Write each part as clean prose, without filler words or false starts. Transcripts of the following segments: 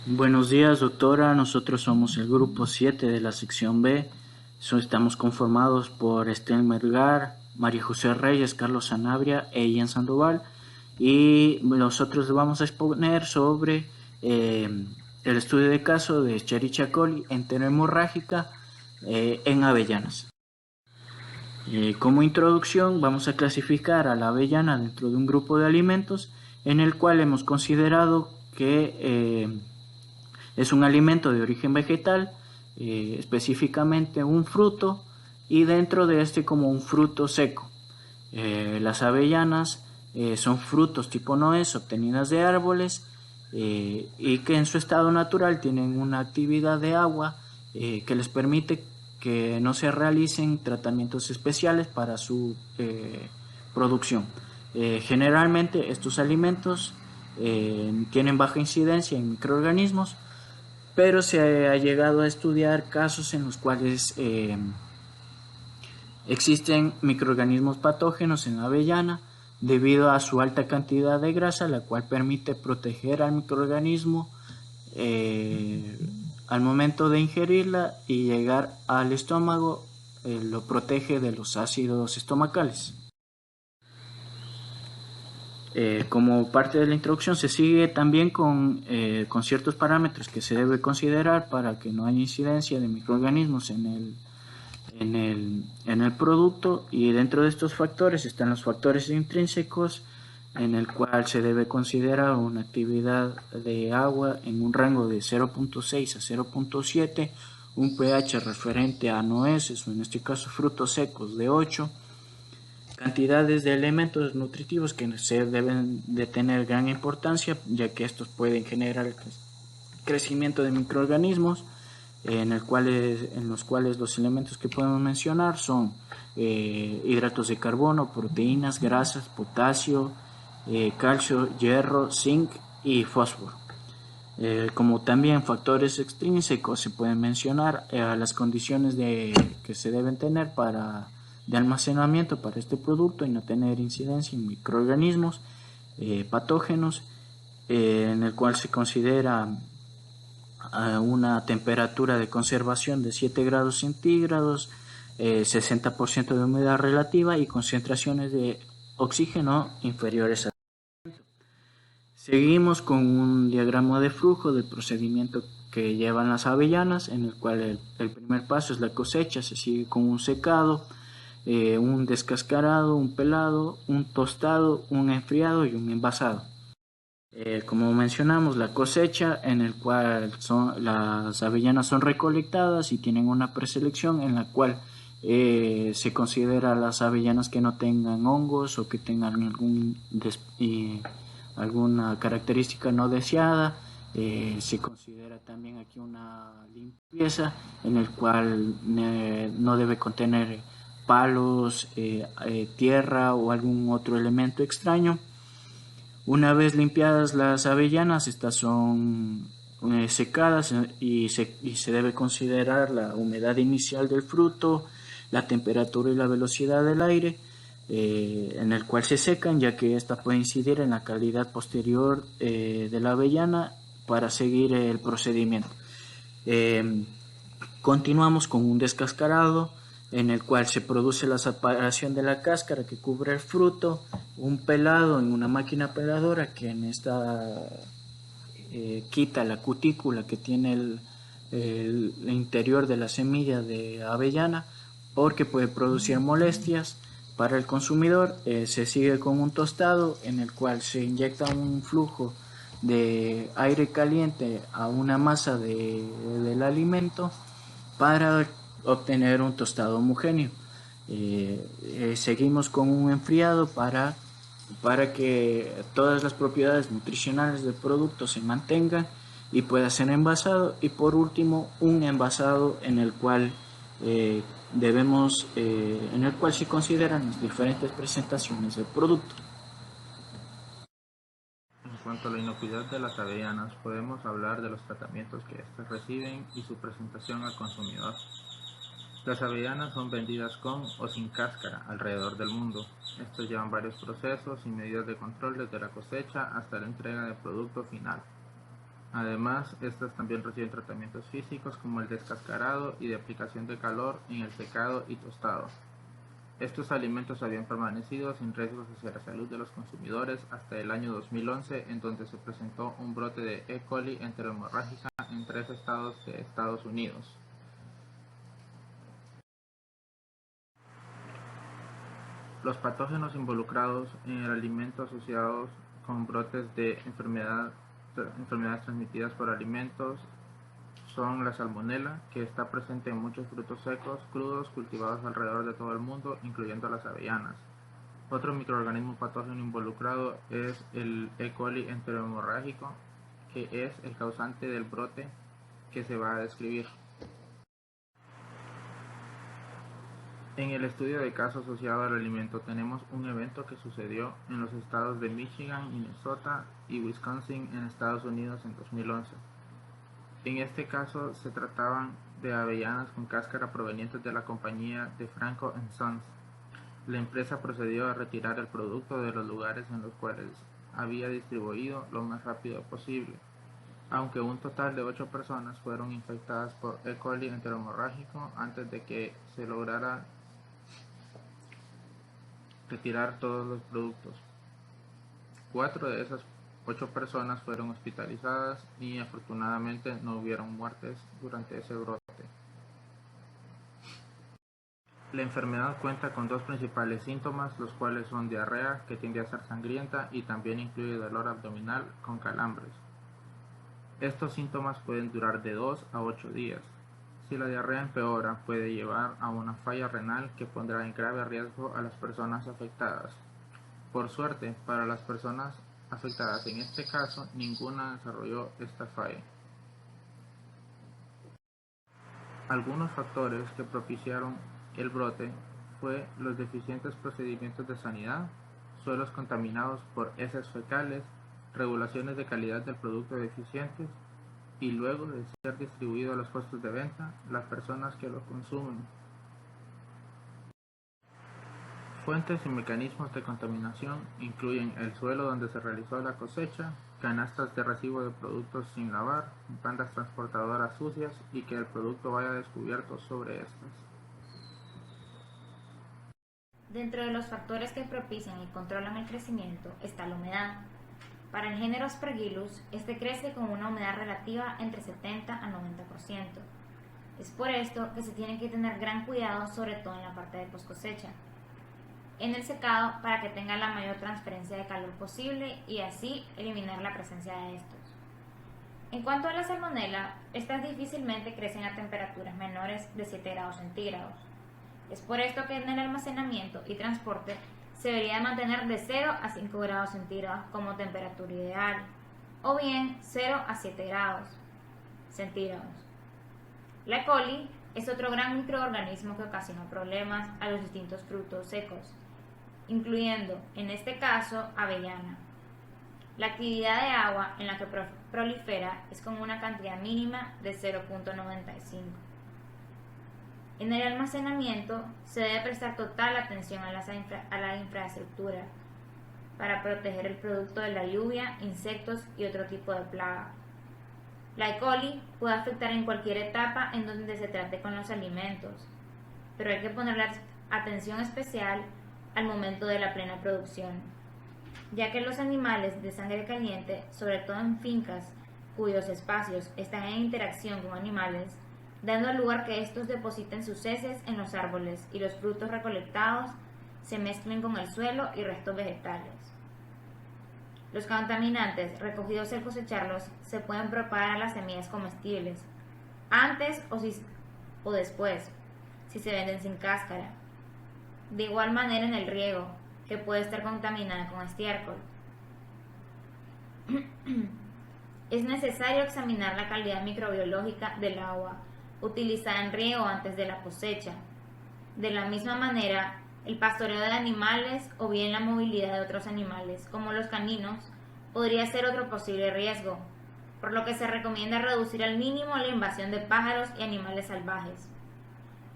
Buenos días, doctora. Nosotros somos el grupo 7 de la sección B. Estamos conformados por Estel Melgar, María José Reyes, Carlos Sanabria e Ian Sandoval. Y nosotros vamos a exponer sobre el estudio de caso de Escherichia coli enterohemorrágica en avellanas. Como introducción, vamos a clasificar a la avellana dentro de un grupo de alimentos en el cual hemos considerado que es un alimento de origen vegetal, específicamente un fruto, y dentro de este como un fruto seco. Las avellanas son frutos tipo nuez obtenidas de árboles y que en su estado natural tienen una actividad de agua que les permite que no se realicen tratamientos especiales para su producción. Generalmente estos alimentos tienen baja incidencia en microorganismos, pero se ha llegado a estudiar casos en los cuales existen microorganismos patógenos en la avellana debido a su alta cantidad de grasa, la cual permite proteger al microorganismo eh, al momento de ingerirla y llegar al estómago, lo protege de los ácidos estomacales. Como parte de la introducción se sigue también con ciertos parámetros que se debe considerar para que no haya incidencia de microorganismos en el producto, y dentro de estos factores están los factores intrínsecos en el cual se debe considerar una actividad de agua en un rango de 0.6 a 0.7, un pH referente a nueces o en este caso frutos secos de 8, cantidades de elementos nutritivos que se deben de tener gran importancia, ya que estos pueden generar el crecimiento de microorganismos, en los cuales los elementos que podemos mencionar son hidratos de carbono, proteínas, grasas, potasio, calcio, hierro, zinc y fósforo. Como también factores extrínsecos se pueden mencionar las condiciones que se deben tener de almacenamiento para este producto y no tener incidencia en microorganismos patógenos, en el cual se considera una temperatura de conservación de 7 grados centígrados, 60% de humedad relativa y concentraciones de oxígeno inferiores a. Seguimos con un diagrama de flujo del procedimiento que llevan las avellanas, en el cual el primer paso es la cosecha, se sigue con un secado, un descascarado, un pelado, un tostado, un enfriado y un envasado. Como mencionamos, la cosecha, en el cual las avellanas son recolectadas y tienen una preselección en la cual se considera las avellanas que no tengan hongos o que tengan alguna característica no deseada. Se considera también aquí una limpieza en el cual no debe contener palos, tierra o algún otro elemento extraño. Una vez limpiadas las avellanas, estas son secadas y se debe considerar la humedad inicial del fruto, la temperatura y la velocidad del aire en el cual se secan, ya que esta puede incidir en la calidad posterior de la avellana para seguir el procedimiento. Continuamos con un descascarado en el cual se produce la separación de la cáscara que cubre el fruto, un pelado en una máquina peladora que en esta quita la cutícula que tiene el interior de la semilla de avellana porque puede producir molestias para el consumidor. Se sigue con un tostado en el cual se inyecta un flujo de aire caliente a una masa del alimento para obtener un tostado homogéneo. Seguimos con un enfriado para que todas las propiedades nutricionales del producto se mantengan y pueda ser envasado, y por último un envasado en el cual se consideran las diferentes presentaciones del producto. En cuanto a la inocuidad de las avellanas, podemos hablar de los tratamientos que éstas reciben y su presentación al consumidor. Las avellanas son vendidas con o sin cáscara alrededor del mundo. Estos llevan varios procesos y medidas de control desde la cosecha hasta la entrega del producto final. Además, estas también reciben tratamientos físicos como el descascarado y de aplicación de calor en el secado y tostado. Estos alimentos habían permanecido sin riesgos hacia la salud de los consumidores hasta el año 2011, en donde se presentó un brote de E. coli enterohemorrágica en 3 estados de Estados Unidos. Los patógenos involucrados en el alimento asociados con brotes de enfermedades transmitidas por alimentos son la salmonela, que está presente en muchos frutos secos crudos cultivados alrededor de todo el mundo, incluyendo las avellanas. Otro microorganismo patógeno involucrado es el E. coli enterohemorrágico, que es el causante del brote que se va a describir. En el estudio de caso asociado al alimento tenemos un evento que sucedió en los estados de Michigan, Minnesota y Wisconsin en Estados Unidos en 2011. En este caso se trataban de avellanas con cáscara provenientes de la compañía de Franco & Sons. La empresa procedió a retirar el producto de los lugares en los cuales había distribuido lo más rápido posible, aunque un total de 8 personas fueron infectadas por E. coli enterohemorrágico antes de que se lograra retirar todos los productos. 4 de esas 8 personas fueron hospitalizadas y afortunadamente no hubieron muertes durante ese brote. La enfermedad cuenta con 2 principales síntomas, los cuales son diarrea, que tiende a ser sangrienta, y también incluye dolor abdominal con calambres. Estos síntomas pueden durar de 2 a 8 días. Si la diarrea empeora, puede llevar a una falla renal que pondrá en grave riesgo a las personas afectadas. Por suerte, para las personas afectadas en este caso, ninguna desarrolló esta falla. Algunos factores que propiciaron el brote fue los deficientes procedimientos de sanidad, suelos contaminados por heces fecales, regulaciones de calidad del producto deficientes y luego de ser distribuido a los puestos de venta, las personas que lo consumen. Fuentes y mecanismos de contaminación incluyen el suelo donde se realizó la cosecha, canastas de recibo de productos sin lavar, bandas transportadoras sucias y que el producto vaya descubierto sobre estas. Dentro de los factores que propician y controlan el crecimiento está la humedad. Para el género Aspergillus, este crece con una humedad relativa entre 70 a 90%. Es por esto que se tiene que tener gran cuidado, sobre todo en la parte de post cosecha. En el secado, para que tenga la mayor transferencia de calor posible y así eliminar la presencia de estos. En cuanto a la salmonela, estas difícilmente crecen a temperaturas menores de 7 grados centígrados. Es por esto que en el almacenamiento y transporte se debería mantener de 0 a 5 grados centígrados como temperatura ideal, o bien 0 a 7 grados centígrados. La E. coli es otro gran microorganismo que ocasiona problemas a los distintos frutos secos, incluyendo, en este caso, avellana. La actividad de agua en la que prolifera es con una cantidad mínima de 0.95. En el almacenamiento se debe prestar total atención a la infraestructura para proteger el producto de la lluvia, insectos y otro tipo de plaga. La E. coli puede afectar en cualquier etapa en donde se trate con los alimentos, pero hay que ponerle atención especial al momento de la plena producción, ya que los animales de sangre caliente, sobre todo en fincas cuyos espacios están en interacción con animales, dando lugar que estos depositen sus heces en los árboles y los frutos recolectados se mezclen con el suelo y restos vegetales. Los contaminantes recogidos al cosecharlos se pueden propagar a las semillas comestibles, antes o después, si se venden sin cáscara. De igual manera en el riego, que puede estar contaminada con estiércol. Es necesario examinar la calidad microbiológica del agua utilizada en riego antes de la cosecha. De la misma manera, el pastoreo de animales o bien la movilidad de otros animales, como los caninos, podría ser otro posible riesgo, por lo que se recomienda reducir al mínimo la invasión de pájaros y animales salvajes.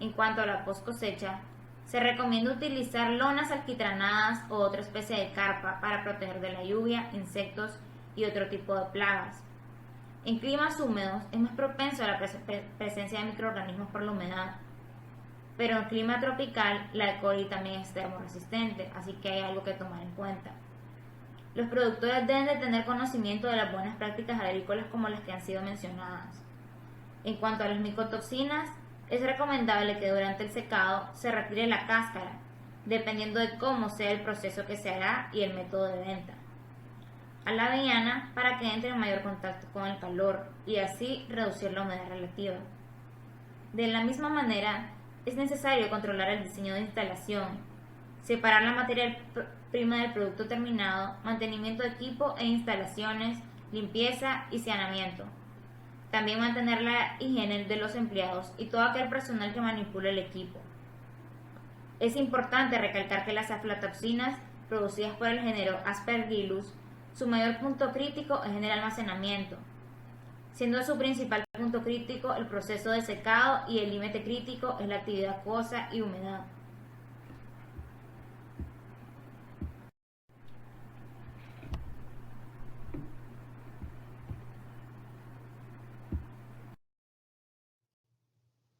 En cuanto a la post cosecha, se recomienda utilizar lonas alquitranadas o otra especie de carpa para proteger de la lluvia, insectos y otro tipo de plagas. En climas húmedos es más propenso a la presencia de microorganismos por la humedad, pero en clima tropical la E. coli también es termoresistente, así que hay algo que tomar en cuenta. Los productores deben de tener conocimiento de las buenas prácticas agrícolas como las que han sido mencionadas. En cuanto a las micotoxinas, es recomendable que durante el secado se retire la cáscara, dependiendo de cómo sea el proceso que se hará y el método de venta, a la avellana para que entre en mayor contacto con el calor y así reducir la humedad relativa. De la misma manera, es necesario controlar el diseño de instalación, separar la materia prima del producto terminado, mantenimiento de equipo e instalaciones, limpieza y saneamiento. También mantener la higiene de los empleados y todo aquel personal que manipule el equipo. Es importante recalcar que las aflatoxinas producidas por el género Aspergillus, su mayor punto crítico es en el almacenamiento, siendo su principal punto crítico el proceso de secado y el límite crítico es la actividad acuosa y humedad.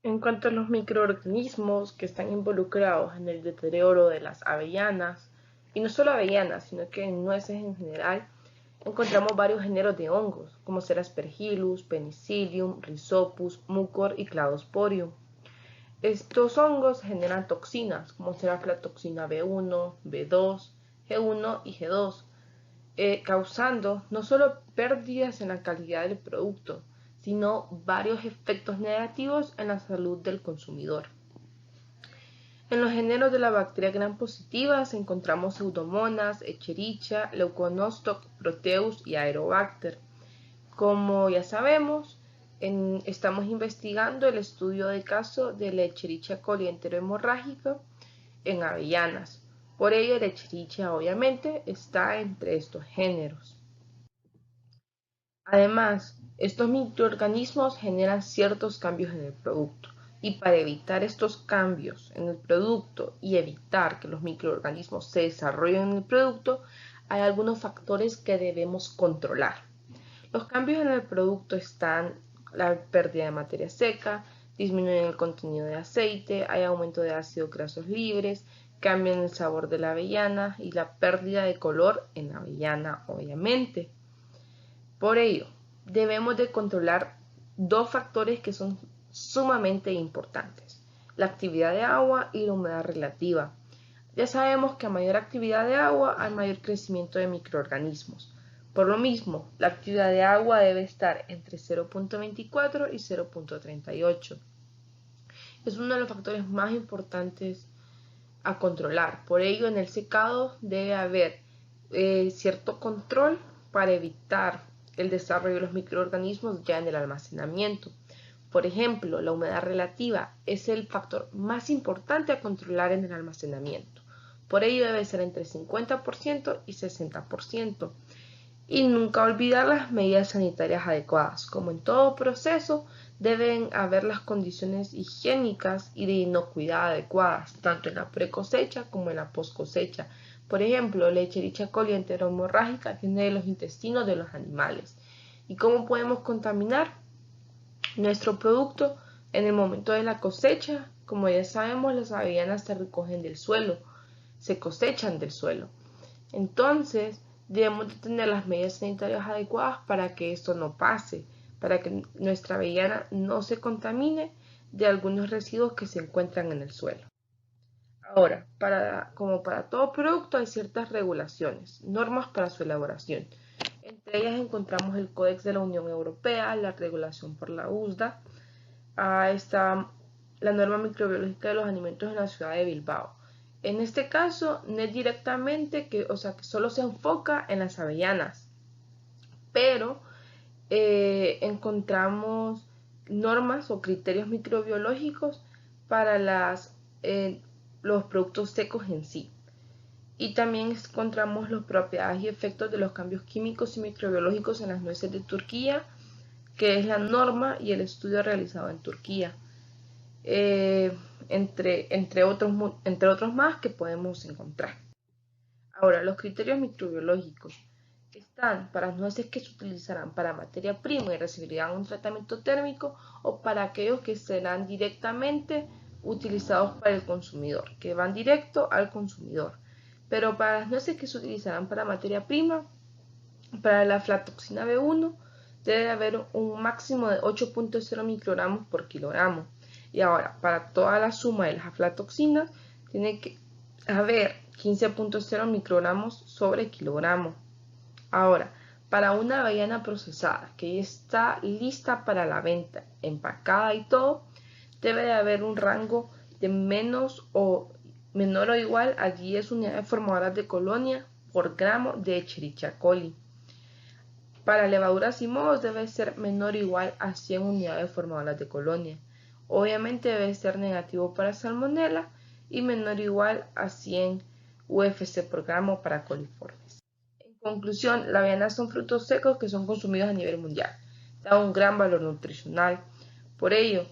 En cuanto a los microorganismos que están involucrados en el deterioro de las avellanas, y no solo avellanas, sino que en nueces en general, encontramos varios géneros de hongos, como ser Aspergillus, Penicillium, Rhizopus, Mucor y Cladosporium. Estos hongos generan toxinas, como ser aflatoxina B1, B2, G1 y G2, causando no solo pérdidas en la calidad del producto, sino varios efectos negativos en la salud del consumidor. En los géneros de la bacteria gram positiva encontramos Pseudomonas, Escherichia, Leuconostoc, Proteus y Aerobacter. Como ya sabemos, estamos investigando el estudio de caso de la Escherichia coli enterohemorrágica en avellanas. Por ello, la Escherichia obviamente está entre estos géneros. Además, estos microorganismos generan ciertos cambios en el producto y para evitar estos cambios en el producto y evitar que los microorganismos se desarrollen en el producto, hay algunos factores que debemos controlar. Los cambios en el producto están la pérdida de materia seca, disminuyen el contenido de aceite, hay aumento de ácidos grasos libres, cambian el sabor de la avellana y la pérdida de color en la avellana, obviamente. Por ello, debemos de controlar dos factores que son sumamente importantes, la actividad de agua y la humedad relativa. Ya sabemos que a mayor actividad de agua hay mayor crecimiento de microorganismos. Por lo mismo, la actividad de agua debe estar entre 0.24 y 0.38. Es uno de los factores más importantes a controlar. Por ello, en el secado debe haber cierto control para evitar el desarrollo de los microorganismos ya en el almacenamiento. Por ejemplo, la humedad relativa es el factor más importante a controlar en el almacenamiento. Por ello debe ser entre 50% y 60%. Y nunca olvidar las medidas sanitarias adecuadas. Como en todo proceso, deben haber las condiciones higiénicas y de inocuidad adecuadas, tanto en la pre-cosecha como en la post-cosecha. Por ejemplo, la Escherichia coli enterohemorrágica viene de los intestinos de los animales. ¿Y cómo podemos contaminar nuestro producto en el momento de la cosecha? Como ya sabemos, las avellanas se recogen del suelo, se cosechan del suelo. Entonces, debemos de tener las medidas sanitarias adecuadas para que esto no pase, para que nuestra avellana no se contamine de algunos residuos que se encuentran en el suelo. Ahora, como para todo producto hay ciertas regulaciones, normas para su elaboración. Entre ellas encontramos el Códex de la Unión Europea, la regulación por la USDA, está la norma microbiológica de los alimentos en la ciudad de Bilbao. En este caso, no es directamente que solo se enfoca en las avellanas, pero encontramos normas o criterios microbiológicos para los productos secos en sí. Y también encontramos las propiedades y efectos de los cambios químicos y microbiológicos en las nueces de Turquía, que es la norma y el estudio realizado en Turquía. Entre otros más que podemos encontrar. Ahora, los criterios microbiológicos. Están para las nueces que se utilizarán para materia prima y recibirán un tratamiento térmico, o para aquellos que serán directamente utilizados para el consumidor, que van directo al consumidor. Pero para las nueces que se utilizarán para materia prima, para la aflatoxina B1 debe haber un máximo de 8.0 microgramos por kilogramo. Y ahora, para toda la suma de las aflatoxinas, tiene que haber 15.0 microgramos sobre kilogramo. Ahora, para una avellana procesada que ya está lista para la venta, empacada y todo, debe de haber un rango de menor o igual a 10 unidades formadoras de colonia por gramo de Escherichia coli. Para levaduras y mohos debe ser menor o igual a 100 unidades formadoras de colonia. Obviamente debe ser negativo para salmonella y menor o igual a 100 UFC por gramo para coliformes. En conclusión, las avellanas son frutos secos que son consumidos a nivel mundial. Dan un gran valor nutricional. Por ello,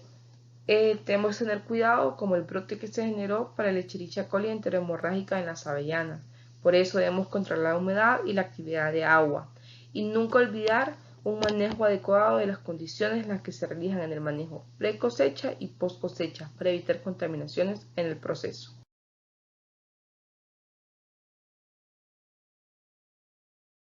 tenemos que tener cuidado como el brote que se generó para la Escherichia coli enterohemorrágica en las avellanas. Por eso debemos controlar la humedad y la actividad de agua. Y nunca olvidar un manejo adecuado de las condiciones en las que se realizan en el manejo pre-cosecha y post-cosecha para evitar contaminaciones en el proceso.